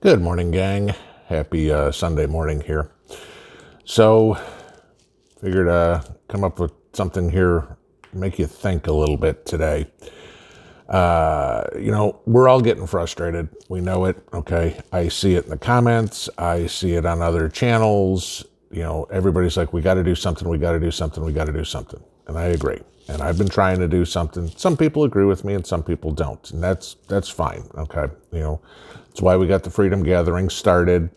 Good morning, gang. Happy Sunday morning here. So, figured come up with something here, make you think a little bit today. We're all getting frustrated. We know it, okay? I see it in the comments. I see it on other channels. Everybody's like, we got to do something, we got to do something, we got to do something. And I agree. And I've been trying to do something. Some people agree with me and some people don't. And that's fine, okay? That's why we got the Freedom Gathering started,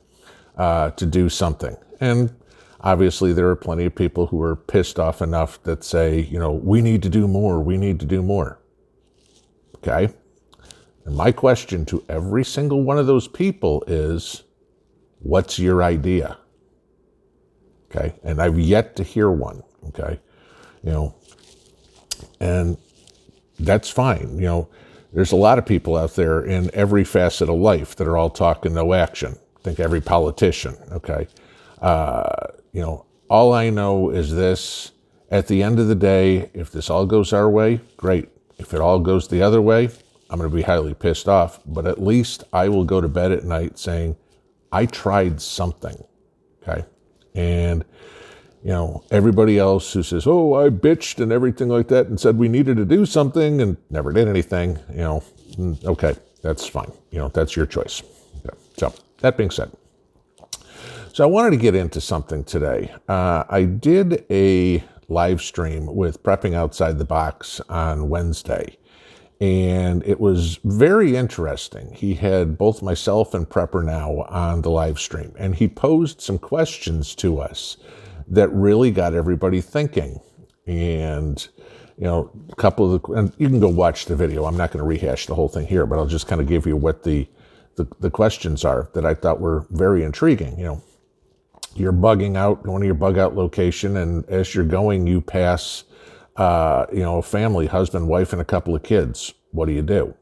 to do something. And obviously there are plenty of people who are pissed off enough that say, we need to do more, we need to do more. Okay? And my question to every single one of those people is, what's your idea? Okay? And I've yet to hear one. Okay? And that's fine. There's a lot of people out there in every facet of life that are all talk and no action. I think every politician, okay? All I know is this: at the end of the day, if this all goes our way, great. If it all goes the other way, I'm going to be highly pissed off. But at least I will go to bed at night saying, I tried something, okay? And everybody else who says, oh, I bitched and everything like that and said we needed to do something and never did anything, okay, that's fine. That's your choice. Okay. So that being said, so I wanted to get into something today. I did a live stream with Prepping Outside the Box on Wednesday, and it was very interesting. He had both myself and Prepper Now on the live stream, and he posed some questions to us that really got everybody thinking. And, a couple of and you can go watch the video. I'm not going to rehash the whole thing here, but I'll just kind of give you what the questions are that I thought were very intriguing. You're bugging out, going to your bug out location, and as you're going, you pass, a family, husband, wife, and a couple of kids. What do?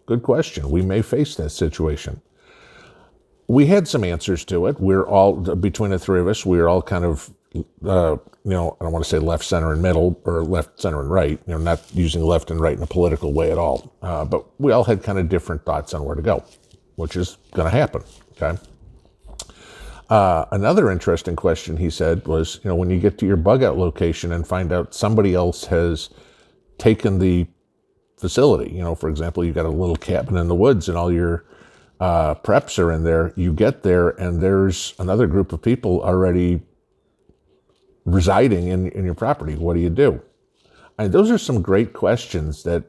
Good question. We may face that situation. We had some answers to it. We're all, between the three of us, we're all kind of, I don't want to say left, center, and middle, or left, center, and right, not using left and right in a political way at all. But we all had kind of different thoughts on where to go, which is going to happen, okay? Another interesting question he said was, when you get to your bug out location and find out somebody else has taken the facility, for example, you've got a little cabin in the woods and all your preps are in there, you get there and there's another group of people already residing in your property. What do? And those are some great questions that,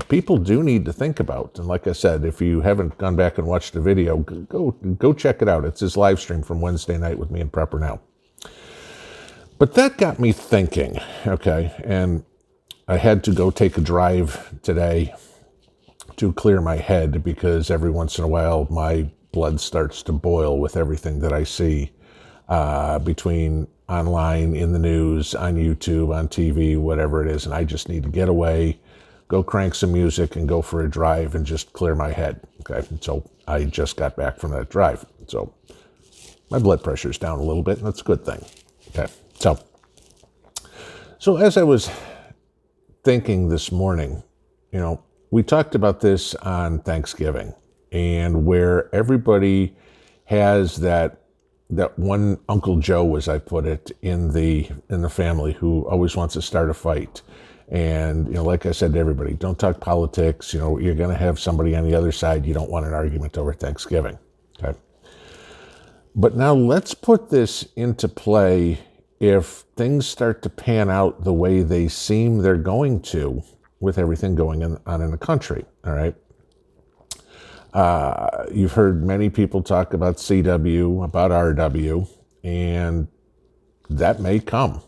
people do need to think about. And like I said, if you haven't gone back and watched the video, go check it out. It's his live stream from Wednesday night with me and Prepper Now. But that got me thinking, okay, and I had to go take a drive today to clear my head, because every once in a while my blood starts to boil with everything that I see between online, in the news, on YouTube, on TV, whatever it is. And I just need to get away, go crank some music and go for a drive and just clear my head. Okay. So I just got back from that drive. So my blood pressure's down a little bit, and that's a good thing. Okay. So as I was thinking this morning, we talked about this on Thanksgiving, and where everybody has that one Uncle Joe, as I put it, in the family, who always wants to start a fight. And, like I said to everybody, don't talk politics. You're going to have somebody on the other side. You don't want an argument over Thanksgiving. Okay. But now let's put this into play if things start to pan out the way they seem they're going to, with everything going on in the country, all right? You've heard many people talk about CW, about RW, and that may come.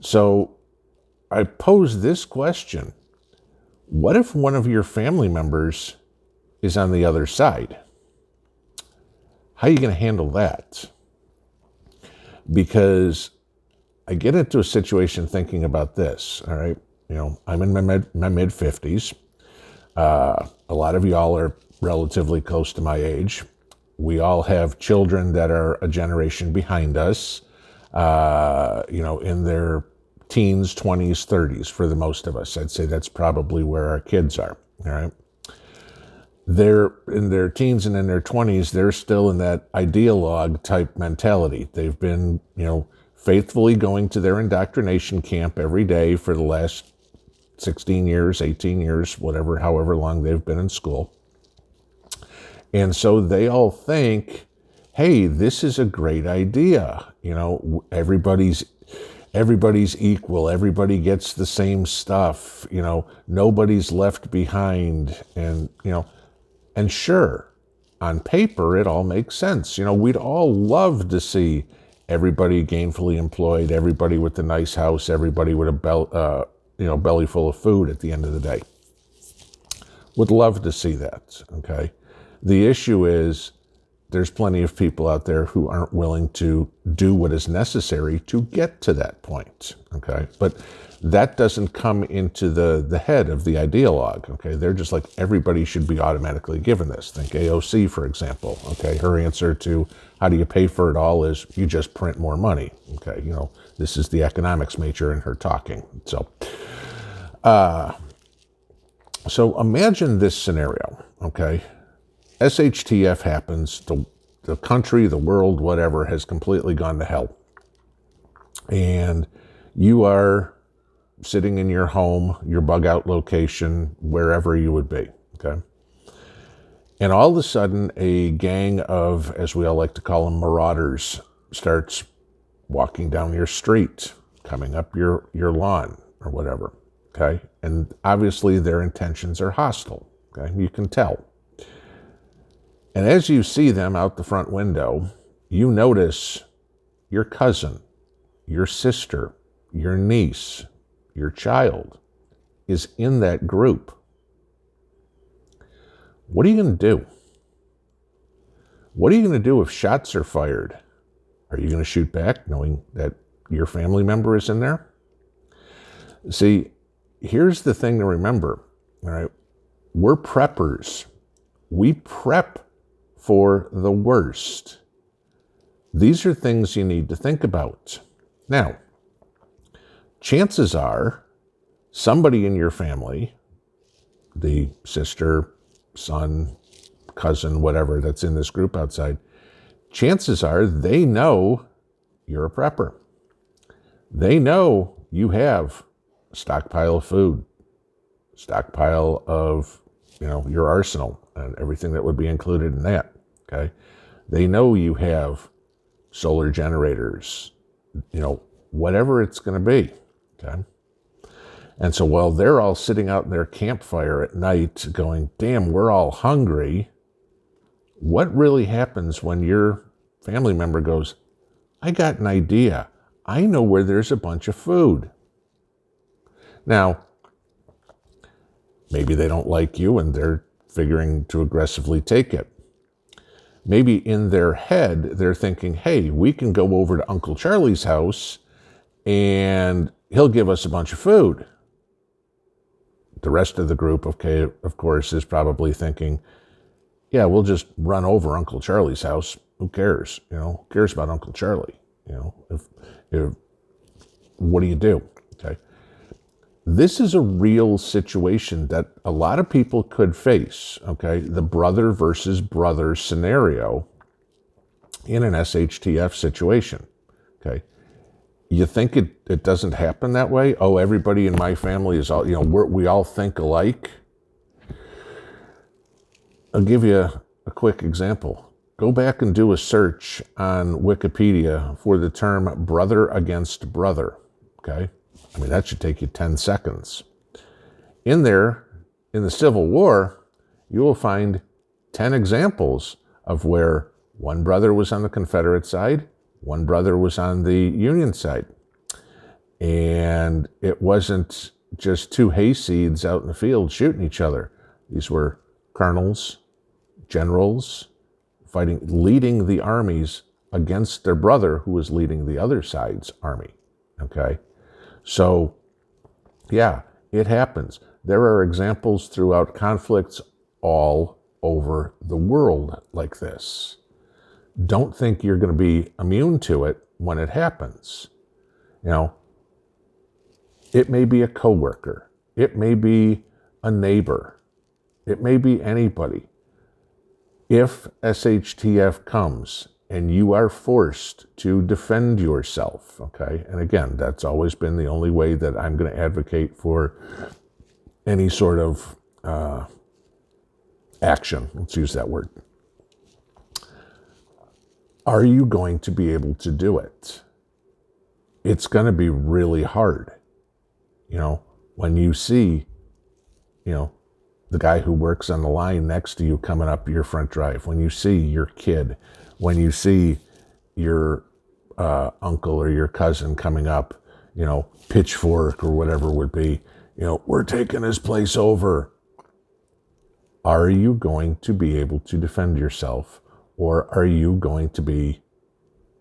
So I pose this question: what if one of your family members is on the other side? How are you going to handle that? Because I get into a situation thinking about this, all right? I'm in my mid-50s. A lot of y'all are relatively close to my age. We all have children that are a generation behind us, in their teens, 20s, 30s for the most of us. I'd say that's probably where our kids are, all right? they're in their teens and in their 20s, they're still in that ideologue type mentality. They've been, faithfully going to their indoctrination camp every day for the last 16 years, 18 years, whatever, however long they've been in school. And so they all think, hey, this is a great idea. Everybody's equal. Everybody gets the same stuff. Nobody's left behind. And sure, on paper, it all makes sense. We'd all love to see everybody gainfully employed, everybody with a nice house, everybody with a belly full of food at the end of the day. Would love to see that, okay? The issue is there's plenty of people out there who aren't willing to do what is necessary to get to that point, okay? But that doesn't come into the head of the ideologue, okay? They're just like, everybody should be automatically given this. Think AOC, for example, okay? Her answer to how do you pay for it all is you just print more money, okay? This is the economics major in her talking. So imagine this scenario, okay? SHTF happens, the country, the world, whatever, has completely gone to hell. And you are sitting in your home, your bug out location, wherever you would be, okay? And all of a sudden, a gang of, as we all like to call them, marauders starts walking down your street, coming up your lawn or whatever, okay? And obviously their intentions are hostile, okay? You can tell. And as you see them out the front window, you notice your cousin, your sister, your niece, your child is in that group. What are you going to do? What are you going to do if shots are fired? Are you going to shoot back knowing that your family member is in there? See, here's the thing to remember, all right? We're preppers. We prep for the worst. These are things you need to think about. Now, chances are somebody in your family, the sister, son, cousin, whatever that's in this group outside, chances are they know you're a prepper. They know you have a stockpile of food, stockpile of, your arsenal and everything that would be included in that, okay? They know you have solar generators, whatever it's going to be, okay? And so while they're all sitting out in their campfire at night going, damn, we're all hungry, what really happens when your family member goes, I got an idea. I know where there's a bunch of food. Now, maybe they don't like you and they're figuring to aggressively take it. Maybe in their head, they're thinking, hey, we can go over to Uncle Charlie's house and he'll give us a bunch of food. The rest of the group, okay, of course, is probably thinking, yeah, we'll just run over Uncle Charlie's house. Who cares? Who cares about Uncle Charlie? If what do you do? Okay. This is a real situation that a lot of people could face, okay? The brother versus brother scenario in an SHTF situation, okay? You think it doesn't happen that way? Oh, everybody in my family is all, we all think alike. I'll give you a quick example. Go back and do a search on Wikipedia for the term brother against brother, okay? That should take you 10 seconds. In there, in the Civil War, you will find 10 examples of where one brother was on the Confederate side, one brother was on the Union side. And it wasn't just two hayseeds out in the field shooting each other. These were colonels, generals, leading the armies against their brother who was leading the other side's army, okay? So, yeah, it happens. There are examples throughout conflicts all over the world like this. Don't think you're going to be immune to it when it happens. It may be a coworker. It may be a neighbor. It may be anybody. If SHTF comes and you are forced to defend yourself, okay, and again, that's always been the only way that I'm going to advocate for any sort of action. Let's use that word. Are you going to be able to do it? It's going to be really hard. You know, when you see, the guy who works on the line next to you coming up your front drive, when you see your kid, when you see your uncle or your cousin coming up, pitchfork or whatever it would be, we're taking his place over. Are you going to be able to defend yourself, or are you going to be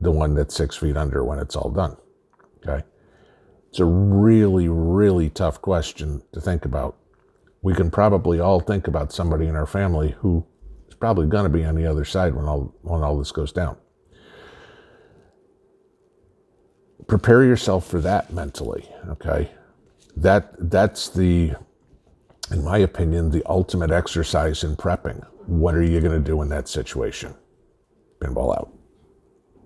the one that's 6 feet under when it's all done? Okay. It's a really, really tough question to think about. We can probably all think about somebody in our family who is probably going to be on the other side when all this goes down. Prepare yourself for that mentally, okay? That's in my opinion, the ultimate exercise in prepping. What are you going to do in that situation? Pinball out.